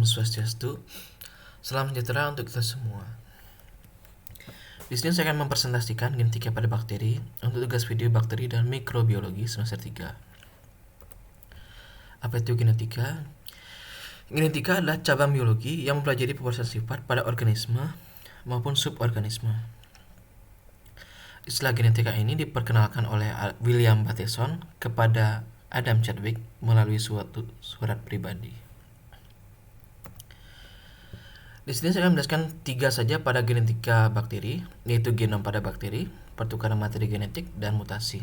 Om Swastiastu. Salam sejahtera untuk kita semua. Di sini saya akan mempresentasikan genetika pada bakteri untuk tugas video bakteri dan mikrobiologi semester 3. Apa itu genetika? Genetika adalah cabang biologi yang mempelajari pemrosesan sifat pada organisme maupun suborganisme. Istilah genetika ini diperkenalkan oleh William Bateson kepada Adam Chadwick melalui suatu surat pribadi. Di sini saya akan menjelaskan 3 saja pada genetika bakteri, yaitu genom pada bakteri, pertukaran materi genetik, dan mutasi.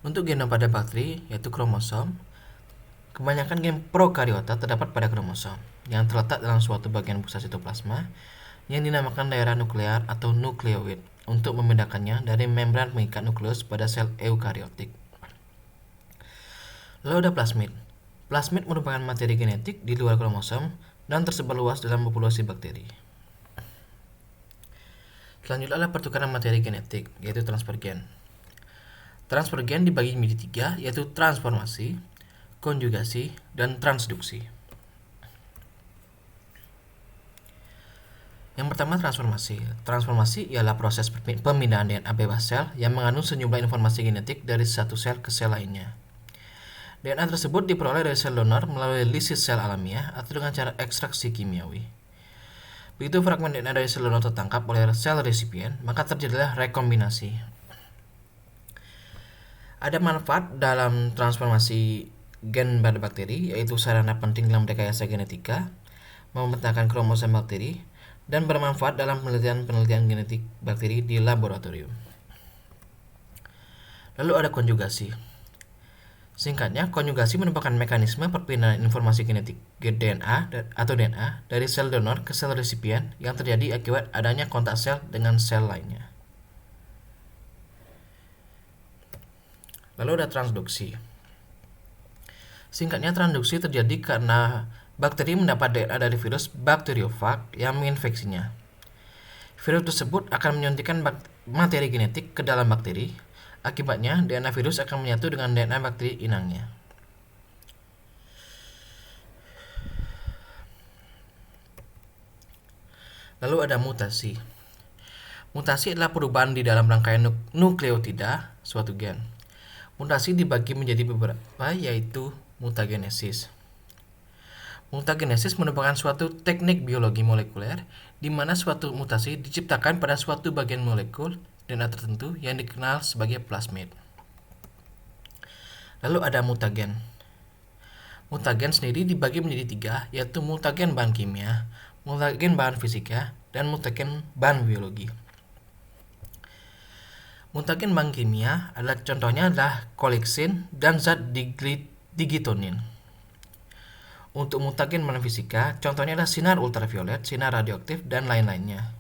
Untuk genom pada bakteri, yaitu kromosom, kebanyakan gen prokariota terdapat pada kromosom, yang terletak dalam suatu bagian pusat sitoplasma, yang dinamakan daerah nuklear atau nukleoid, untuk membedakannya dari membran pengikat nukleus pada sel eukariotik. Lalu ada plasmid. Plasmid merupakan materi genetik di luar kromosom dan tersebar luas dalam populasi bakteri. Selanjutnya adalah pertukaran materi genetik, yaitu transfer gen. Transfer gen dibagi menjadi 3, yaitu transformasi, konjugasi, dan transduksi. Yang pertama, transformasi. Transformasi ialah proses pemindahan DNA bebas sel yang mengandung sejumlah informasi genetik dari satu sel ke sel lainnya. DNA tersebut diperoleh dari sel donor melalui lisis sel alamiah atau dengan cara ekstraksi kimiawi. Begitu fragmen DNA dari sel donor tertangkap oleh sel resipien, maka terjadilah rekombinasi. Ada manfaat dalam transformasi gen pada bakteri, yaitu sarana penting dalam rekayasa genetika, memetakan kromosom bakteri, dan bermanfaat dalam penelitian genetik bakteri di laboratorium. Lalu ada konjugasi. Singkatnya, konjugasi merupakan mekanisme perpindahan informasi genetik DNA dari sel donor ke sel resipien yang terjadi akibat adanya kontak sel dengan sel lainnya. Lalu ada transduksi. Singkatnya, transduksi terjadi karena bakteri mendapat DNA dari virus bakteriofag yang menginfeksinya. Virus tersebut akan menyuntikkan materi genetik ke dalam bakteri. Akibatnya, DNA virus akan menyatu dengan DNA bakteri inangnya. Lalu ada mutasi. Mutasi adalah perubahan di dalam rangkaian nukleotida suatu gen. Mutasi dibagi menjadi beberapa, yaitu mutagenesis. Mutagenesis merupakan suatu teknik biologi molekuler di mana suatu mutasi diciptakan pada suatu bagian molekul DNA tertentu yang dikenal sebagai plasmid. Lalu ada mutagen. Mutagen sendiri dibagi menjadi 3, yaitu mutagen bahan kimia, mutagen bahan fisika, dan mutagen bahan biologi. Mutagen bahan kimia adalah contohnya adalah koliksin dan zat digitonin. Untuk mutagen bahan fisika, contohnya adalah sinar ultraviolet, sinar radioaktif, dan lain-lainnya.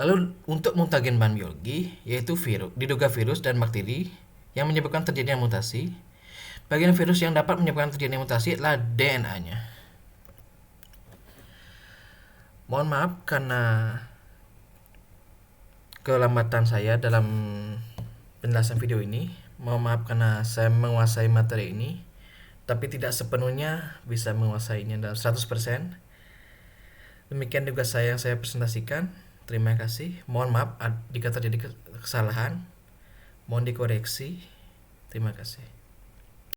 Lalu untuk mutagen bahan biologi, yaitu diduga virus dan bakteri yang menyebabkan terjadinya mutasi. Bagian virus yang dapat menyebabkan terjadinya mutasi adalah DNA-nya. Mohon maaf karena kelambatan saya dalam penjelasan video ini. Mohon maaf karena saya menguasai materi ini, tapi tidak sepenuhnya bisa menguasainya dalam 100%. Demikian tugas saya yang saya presentasikan. Terima kasih. Mohon maaf jika terjadi kesalahan. Mohon dikoreksi. Terima kasih.